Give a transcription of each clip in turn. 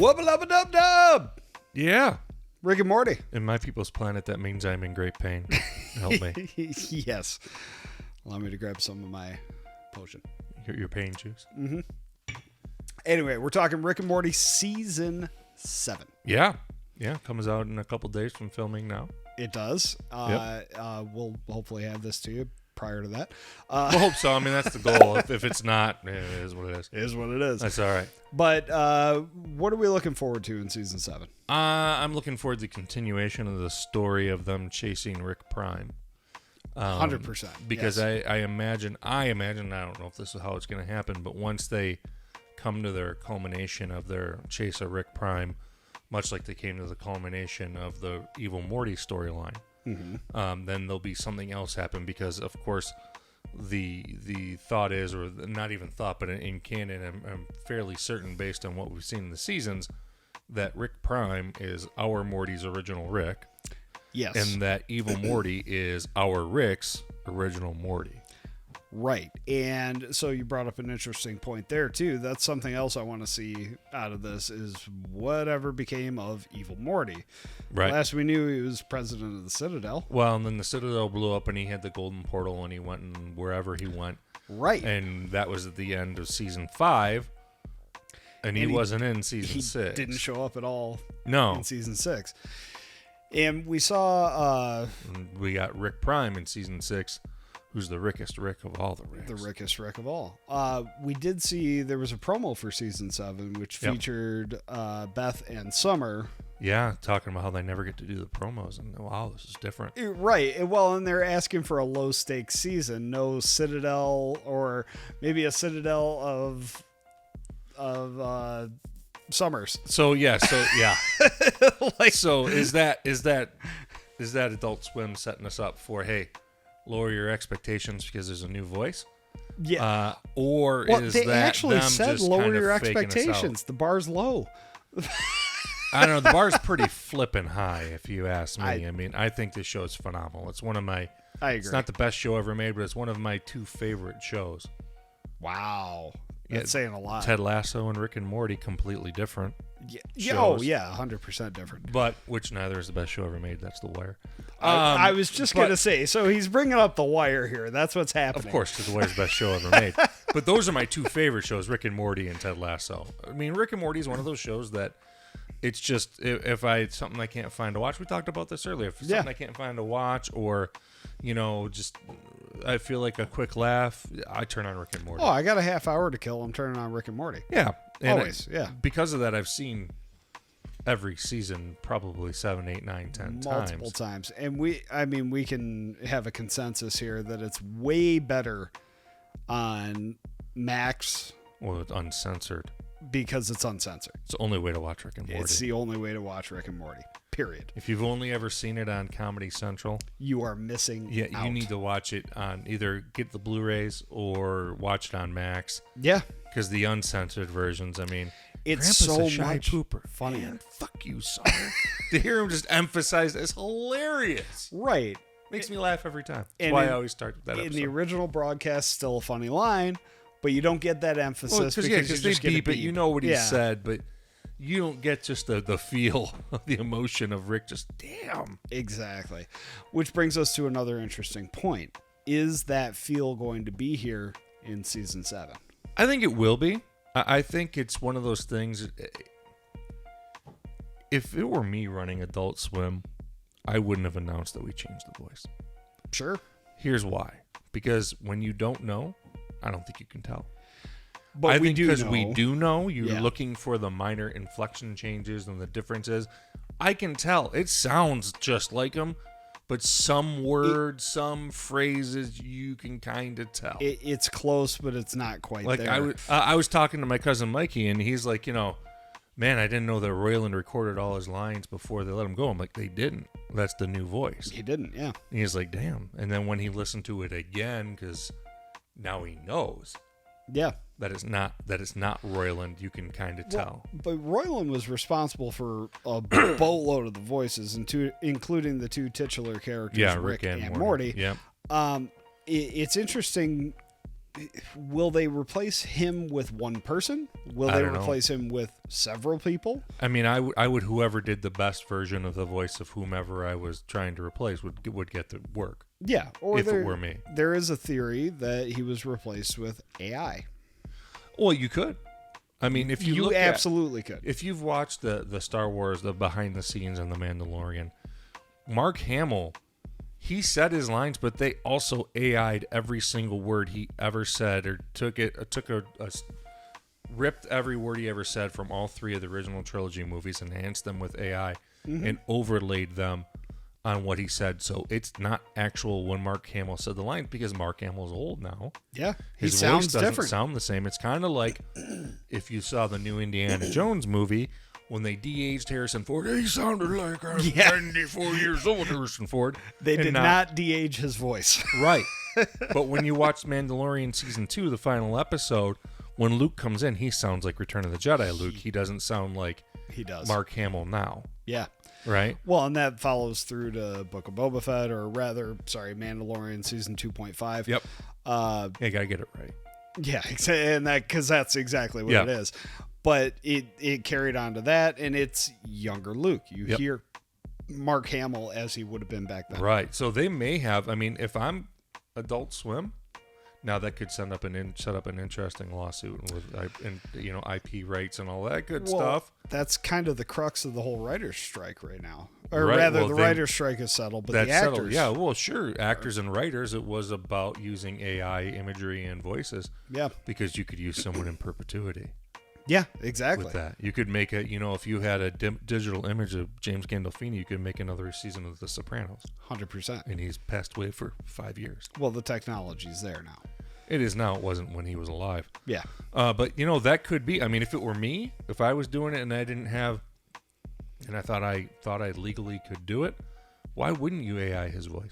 Wubba-lubba-dub-dub! Yeah. Rick and Morty. In my people's planet, that means I'm in great pain. Help me. Yes. Allow me to grab some of my potion. Your pain juice. Mm-hmm. Anyway, we're talking Rick and Morty Season 7. Yeah. Yeah. Comes out in a couple days from filming now. It does. We'll hopefully have this to you prior to that. I hope so. I mean, that's the goal. If it's not, it is what it is. It is what it is. That's all right. But what are we looking forward to in Season 7? I'm looking forward to the continuation of the story of them chasing Rick Prime. 100%. Because yes. I imagine, I don't know if this is how it's going to happen, but once they come to their culmination of their chase of Rick Prime, much like they came to the culmination of the Evil Morty storyline, then there'll be something else happen because, of course, the thought is, or not even thought, but in canon, I'm fairly certain based on what we've seen in the seasons, that Rick Prime is our Morty's original Rick. Yes. And that Evil Morty is our Rick's original Morty. Right. And so you brought up an interesting point there, too. That's something else I want to see out of this is whatever became of Evil Morty. Right. Last we knew, he was president of the Citadel. Well, and then the Citadel blew up and he had the golden portal and he went and wherever he went. Right. And that was at the end of season 5. And he wasn't in season 6. Didn't show up at all in season 6. And we saw... we got Rick Prime in season 6, who's the Rickest Rick of all the Ricks. The Rickest Rick of all. We did see there was a promo for season 7, which featured Beth and Summer. Yeah, talking about how they never get to do the promos. And wow, this is different. Right. Well, and they're asking for a low-stakes season. No Citadel, or maybe a Citadel of Summers. So yeah. So is that Adult Swim setting us up for, hey, lower your expectations because there's a new voice? Yeah. Or well, is they that actually them said just lower kind of your faking us out? expectations. The bar's low. I don't know. The bar's pretty flippin' high, if you ask me. I mean, I think this show is phenomenal. It's one of my. I agree. It's not the best show ever made, but it's one of my 2 favorite shows. Wow. That's saying a lot. Ted Lasso and Rick and Morty, completely different. Yeah. Oh, yeah. 100% different. But which neither is the best show ever made. That's The Wire. I was just going to say, so he's bringing up The Wire here. That's what's happening. Of course, because The Wire is the best show ever made. But those are my 2 favorite shows, Rick and Morty and Ted Lasso. I mean, Rick and Morty is one of those shows that it's just, if something I can't find to watch, we talked about this earlier, if it's something I can't find to watch, or, just I feel like a quick laugh, I turn on Rick and Morty. Oh, I got a half hour to kill. I'm turning on Rick and Morty. Yeah. And always, yeah. Because of that, I've seen every season probably 7, 8, 9, 10 multiple times. And we can have a consensus here that it's way better on Max. Well, it's uncensored. Because it's uncensored. It's the only way to watch Rick and Morty. It's the only way to watch Rick and Morty. Period. If you've only ever seen it on Comedy Central, you are missing out. You need to watch it on either get the Blu-rays or watch it on Max. Yeah. Because the uncensored versions, I mean, it's Grandpa's so much pooper. funnier. Man, fuck you, son. To hear him just emphasize it's hilarious. Right. Makes me laugh every time. That's why I always start with that episode. In the original broadcast, still a funny line, but you don't get that emphasis because they beep it. You know what he said, but you don't get just the feel of the emotion of Rick. Just damn. Exactly. Which brings us to another interesting point. Is that feel going to be here in season 7? I think it will be. I think it's one of those things. If it were me running Adult Swim, I wouldn't have announced that we changed the voice. Sure. Here's why. Because when you don't know, I don't think you can tell. But I we think do because know. we do know, you're looking for the minor inflection changes and the differences. I can tell. It sounds just like him, but some words, some phrases, you can kind of tell. It's close, but it's not quite like there. I was talking to my cousin Mikey, and he's like, man, I didn't know that Roiland recorded all his lines before they let him go. I'm like, they didn't. That's the new voice. He didn't, yeah. And he's like, damn. And then when he listened to it again, because now he knows. Yeah. That it's not Roiland, you can kind of tell. But Roiland was responsible for a boatload of the voices, including the 2 titular characters, Rick and Morty. Yeah. It's interesting will they replace him with one person? Will I they don't know. replace him with several people? I mean, I would whoever did the best version of the voice of whomever I was trying to replace would get the work. Yeah, or If it were me. There is a theory that he was replaced with AI. Well, you could. I mean, if you look absolutely could. if you've watched the Star Wars, the behind the scenes and the Mandalorian, Mark Hamill, he said his lines, but they also AI'd every single word he ever said, or ripped every word he ever said from all three of the original trilogy movies, enhanced them with AI, and overlaid them on what he said. So it's not actual when Mark Hamill said the line, because Mark Hamill's old now. Yeah, he His sounds voice doesn't different. sound the same. It's kind of like if you saw the new Indiana Jones movie, when they de-aged Harrison Ford, he sounded like I'm 94 years old, Harrison Ford. They And did not de-age his voice. Right. But when you watch Mandalorian Season 2, the final episode, when Luke comes in, he sounds like Return of the Jedi Luke. He doesn't sound like He does. Mark Hamill now. Yeah. Right? Well, and that follows through to Book of Boba Fett, or rather, Mandalorian Season 2.5. Yep. You gotta get it right. Yeah, and because that's exactly what it is. But it carried on to that, and it's younger Luke. You hear Mark Hamill as he would have been back then. Right. So they may have. I mean, if I'm Adult Swim, now that could set up an interesting lawsuit with IP rights and all that good stuff. That's kind of the crux of the whole writers' strike right now, or Right, rather, well, the then- writers' strike is settled, but That's the actors, settled. Yeah. Well, sure. Actors and writers. It was about using AI imagery and voices. yeah, Because you could use someone in perpetuity. yeah, exactly. With that, you could make a, if you had a digital image of James Gandolfini, you could make another season of The Sopranos, 100%. and he's passed away for 5 years. Well, the technology's there now. It is now. It wasn't when he was alive. Yeah, But that could be. I mean, if it were me, if I was doing it and I didn't have, and I thought I legally could do it, why wouldn't you AI his voice?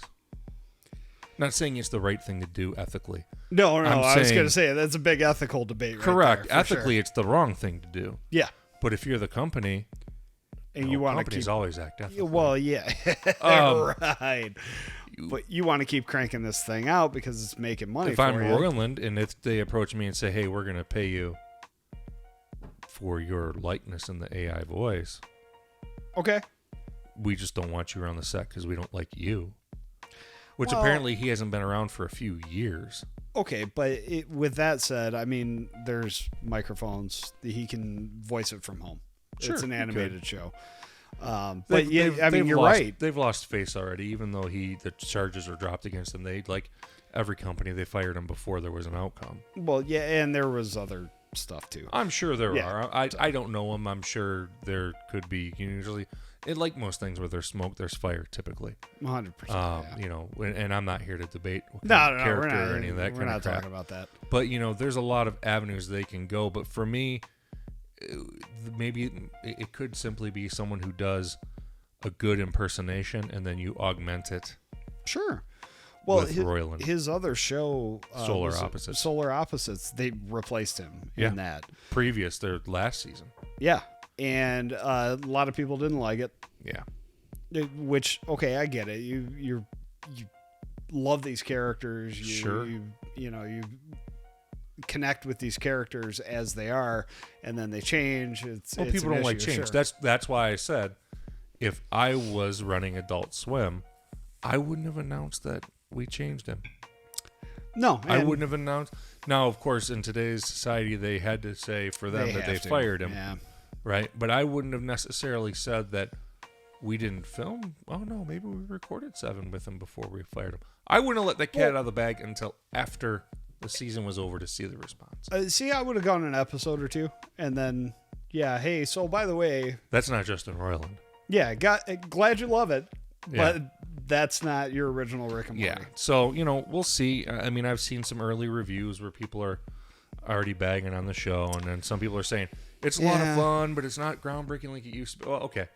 Not saying it's the right thing to do ethically. no, I'm I was saying- going to say that's a big ethical debate. Right Correct. there, for Ethically, sure. it's the wrong thing to do. Yeah, But if you're the company, and you want to companies keep. always act ethically. Well, yeah, right. But you want to keep cranking this thing out because it's making money. If for I'm you. Roiland and if they approach me and say, "Hey, we're going to pay you for your likeness in the AI voice, Okay. we just don't want you around the set because we don't like you," which Well- apparently he hasn't been around for a few years. Okay, but with that said, I mean, there's microphones. He can voice it from home. Sure, It's an he animated show. But They've- yeah, they've- I mean, they've you're lost- right. They've lost face already, even though the charges were dropped against him. They, like every company, they fired him before there was an outcome. Well, yeah, and there was other stuff too. I'm sure there Yeah. are. I don't know him. I'm sure there could be. Usually, like most things where there's smoke, there's fire. Typically, 100%. and I'm not here to debate what No, kind of we're character not. or any of that We're kind not of crap. talking about that. But there's a lot of avenues they can go. But for me, maybe it could simply be someone who does a good impersonation, and then you augment it. Sure. Well, With Roiland. his other show, Solar was Opposites. Solar Opposites. They replaced him in that. Previous, their last season. Yeah, and a lot of people didn't like it. Yeah. Which, okay, I get it. You love these characters. Sure. You connect with these characters as they are, and then they change. It's People an don't like issue, change. sure. That's why I said, if I was running Adult Swim, I wouldn't have announced that we changed him. No, I and wouldn't have announced. Now, of course, in today's society, they had to say for them that they have to. fired him, Yeah. right? But I wouldn't have necessarily said that we didn't film. Oh no, maybe we recorded 7 with him before we fired him. I wouldn't have let the cat out of the bag until after the season was over to see the response. See, I would have gone an episode or two, and then, yeah, hey, so by the way, That's not Justin Roiland. yeah, glad you love it, Yeah. but that's not your original Rick and Morty. Yeah. So, we'll see. I mean, I've seen some early reviews where people are already bagging on the show, and then some people are saying it's a lot of Yeah. fun, but it's not groundbreaking like it used to be. Well, okay.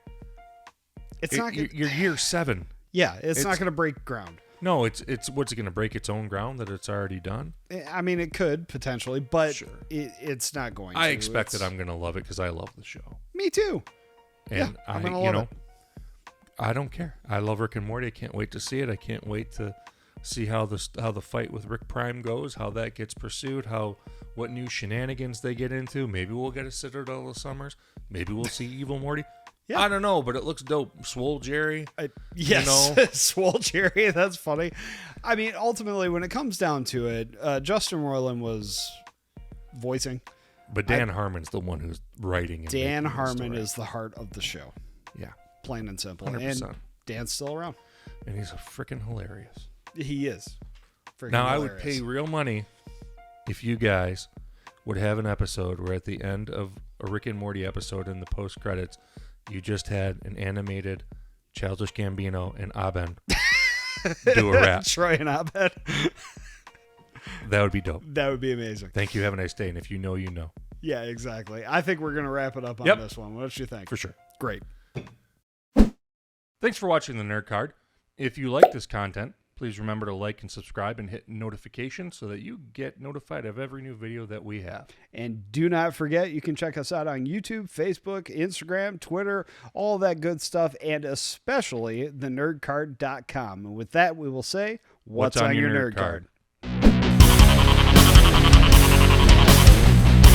It's not. You're year 7. Yeah, it's not it's- going to break ground. No, it's what's it going to break its own ground that it's already done? I mean, it could potentially, but Sure. it's not going. I to. expect It's- that I'm going to love it because I love the show. Me too. And I'm I, gonna love it. I don't care. I love Rick and Morty. I can't wait to see it. I can't wait to see how the fight with Rick Prime goes, how that gets pursued, what new shenanigans they get into. Maybe we'll get a Citadel of Summers. Maybe we'll see Evil Morty. Yeah. I don't know, but it looks dope. Swole Jerry. Yes, you know? Swole Jerry. That's funny. I mean, ultimately, when it comes down to it, Justin Roiland was voicing. But Dan Harmon's the one who's writing. And Dan Harmon is the heart of the show. Yeah. Plain and simple. 100%. And Dan's still around. And he's a freaking hilarious. He is. Now, I would pay real money if you guys would have an episode where at the end of a Rick and Morty episode in the post-credits, you just had an animated Childish Gambino and Abed do a rap. Troy and Abed. That would be dope. That would be amazing. Thank you. Have a nice day. And if you know, you know. Yeah, exactly. I think we're going to wrap it up on this one. What do you think? For sure. Great. Thanks for watching the Nerd Card. If you like this content, please remember to like and subscribe and hit notifications so that you get notified of every new video that we have. And do not forget, you can check us out on YouTube, Facebook, Instagram, Twitter, all that good stuff, and especially thenerdcard.com. And with that, we will say, what's on your Nerd Card?